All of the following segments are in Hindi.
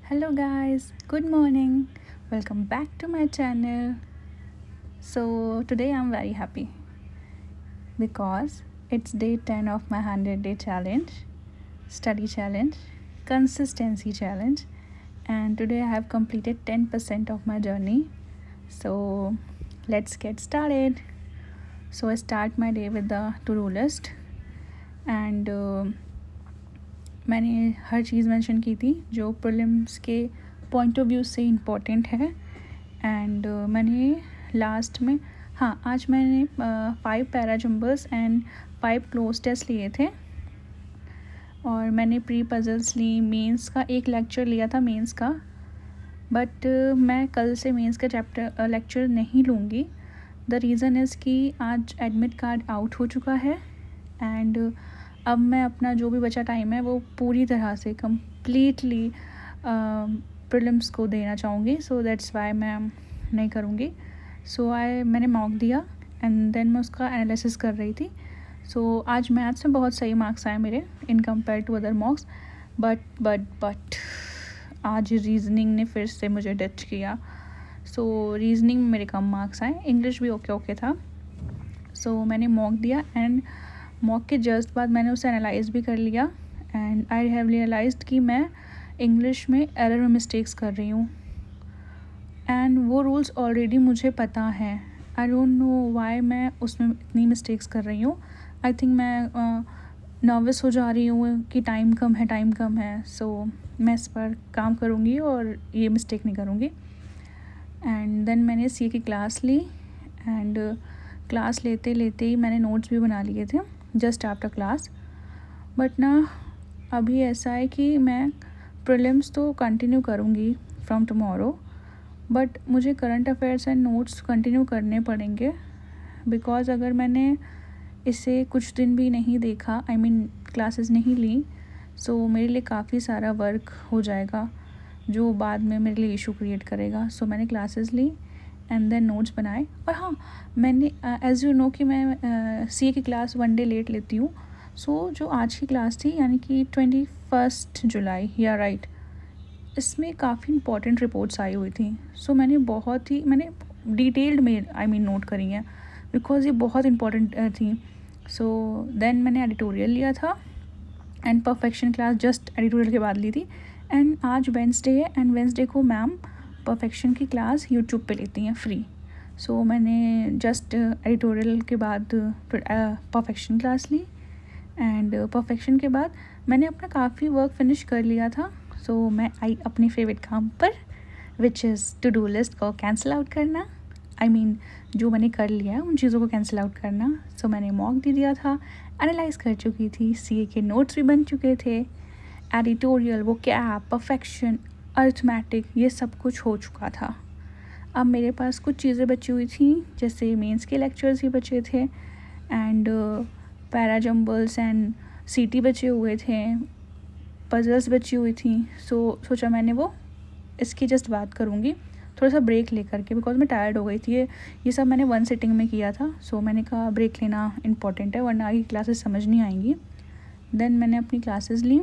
Hello, guys, good morning. Welcome back to my channel. So, today I'm very happy because it's day 10 of my 100-day challenge, study challenge, consistency challenge, and today I have completed 10% of my journey. So, let's get started. So, I start my day with the to-do list, and मैंने हर चीज़ मेंशन की थी जो प्रीलिम्स के पॉइंट ऑफ व्यू से इम्पोर्टेंट है एंड मैंने लास्ट में आज मैंने 5 पैराजम्बर्स एंड 5 क्लोज टेस्ट लिए थे और मैंने प्री पजल्स ली। मेंस का एक लेक्चर लिया था मेंस का, बट मैं कल से मेंस का चैप्टर लेक्चर नहीं लूँगी। द रीज़न इज़ कि आज एडमिट कार्ड आउट हो चुका है एंड अब मैं अपना जो भी बचा टाइम है वो पूरी तरह से कम्प्लीटली प्रीलिम्स को देना चाहूँगी। सो दैट्स वाई मैं नहीं करूँगी। मैंने मॉक दिया एंड देन मैं उसका एनालिसिस कर रही थी। आज मैथ्स में बहुत सही मार्क्स आए मेरे in compare to other mocks, but आज रीजनिंग ने फिर से मुझे डच किया। रीजनिंग में मेरे कम मार्क्स आए, इंग्लिश भी ओके था। मैंने मॉक दिया एंड मॉक के जस्ट बाद मैंने उसे एनालाइज भी कर लिया एंड आई हैव रियलाइज्ड कि मैं इंग्लिश में एरर में मिस्टेक्स कर रही हूँ एंड वो रूल्स ऑलरेडी मुझे पता है। आई डोंट नो वाई मैं उसमें इतनी मिस्टेक्स कर रही हूँ। आई थिंक मैं नर्वस हो जा रही हूँ कि टाइम कम है। मैं इस पर काम करूँगी और ये मिस्टेक नहीं करूँगी। एंड देन मैंने सी की क्लास ली एंड क्लास लेते लेते ही मैंने नोट्स भी बना लिए थे जस्ट आफ्टर क्लास। बट ना अभी ऐसा है कि मैं प्रीलिम्स तो कंटिन्यू करूँगी फ्रॉम टुमारो, बट मुझे current affairs and notes continue करने पड़ेंगे बिकॉज़ अगर मैंने इसे कुछ दिन भी नहीं देखा, आई मीन क्लासेस नहीं ली, मेरे लिए काफ़ी सारा वर्क हो जाएगा जो बाद में मेरे लिए इशू क्रिएट करेगा। मैंने क्लासेस ली एंड देन नोट्स बनाए। और मैंने एज़ यू नो कि मैं सी की क्लास 1 डे लेट लेती हूँ। जो आज की क्लास थी यानी कि 21 जुलाई या राइट, इसमें काफ़ी इंपॉर्टेंट रिपोर्ट्स आई हुई थी। मैंने डिटेल्ड में नोट करी हैं बिकॉज़ ये बहुत इंपॉर्टेंट थी। देन मैंने एडिटोरियल लिया था and perfection class just editorial के बाद ली थी एंड आज वेंसडे है एंड वेंसडे को मैम परफेक्शन की क्लास यूट्यूब पे लेती हैं फ्री। मैंने जस्ट एडिटोरियल के बाद परफेक्शन क्लास ली एंड परफेक्शन के बाद मैंने अपना काफ़ी वर्क फिनिश कर लिया था। मैं आई अपने फेवरेट काम पर, which is to do list को कैंसिल आउट करना। जो मैंने कर लिया है उन चीज़ों को कैंसिल आउट करना। मैंने मॉक दे दिया था, एनालाइज कर चुकी थी, सीए के नोट्स भी बन चुके थे, एडिटोरियल, वो क्या परफेक्शन, अर्थमेटिक, ये सब कुछ हो चुका था। अब मेरे पास कुछ चीज़ें बची हुई थी जैसे मेंस के लेक्चर्स ही बचे थे एंड पैराजम्बल्स एंड सीटी बचे हुए थे, पजल्स बची हुई थी। सोचा मैंने वो इसकी जस्ट बात करूँगी थोड़ा सा ब्रेक लेकर के बिकॉज मैं टायर्ड हो गई थी। ये सब मैंने 1 सिटिंग में किया था। मैंने कहा ब्रेक लेना इम्पॉर्टेंट है वरना आगे क्लासेस समझ नहीं आएंगी। देन मैंने अपनी क्लासेस ली।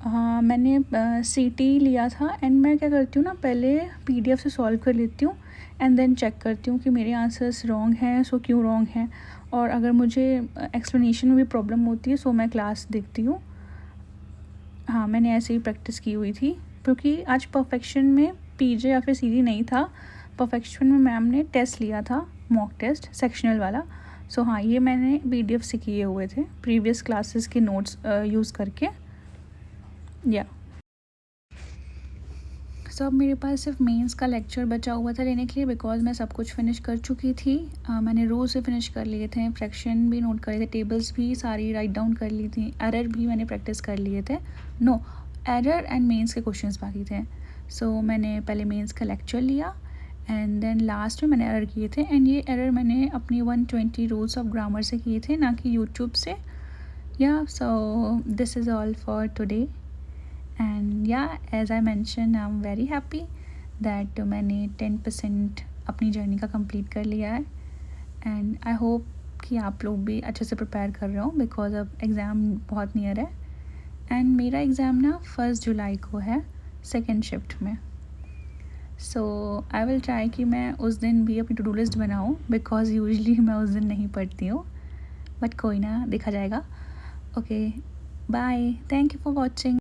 मैंने सीटी लिया था एंड मैं क्या करती हूँ ना, पहले पीडीएफ से सॉल्व कर लेती हूँ एंड देन चेक करती हूँ कि मेरे आंसर्स रॉन्ग हैं, क्यों रॉन्ग हैं, और अगर मुझे एक्सप्लेनेशन में भी प्रॉब्लम होती है मैं क्लास देखती हूँ। मैंने ऐसे ही प्रैक्टिस की हुई थी क्योंकि आज परफेक्शन में पीजे या फिर सीडी नहीं था। परफेक्शन में मैम ने टेस्ट लिया था, मॉक टेस्ट सेक्शनल वाला। ये मैंने पीडीएफ से किए हुए थे प्रीवियस क्लासेस के नोट्स यूज़ करके। अब मेरे पास सिर्फ मेंस का लेक्चर बचा हुआ था लेने के लिए बिकॉज मैं सब कुछ फिनिश कर चुकी थी। मैंने रोज़ से फिनिश कर लिए थे, फ्रैक्शन भी नोट कर लिए थे, टेबल्स भी सारी राइट डाउन कर ली थी, एरर भी मैंने प्रैक्टिस कर लिए थे। एरर एंड मेंस के क्वेश्चंस बाकी थे। मैंने पहले मेंस का लेक्चर लिया एंड देन लास्ट में मैंने एरर किए थे एंड ये एरर मैंने अपनी 120 रूल्स ऑफ ग्रामर से किए थे, ना कि यूट्यूब से। This is all for today and as I mention I am very happy that मैंने 10% अपनी जर्नी का कंप्लीट कर लिया है एंड आई होप कि आप लोग भी अच्छे से प्रिपेयर कर रहे हो बिकॉज अब एग्ज़ाम बहुत नियर है एंड मेरा एग्ज़ाम ना 1 जुलाई को है, सेकेंड शिफ्ट में। सो आई विल ट्राई कि मैं उस दिन भी अपनी टू डू लिस्ट बनाऊँ, बिकॉज़ यूजुअली मैं उस दिन नहीं पढ़ती हूँ, बट कोई ना, देखा जाएगा। Okay, bye, thank you for watching.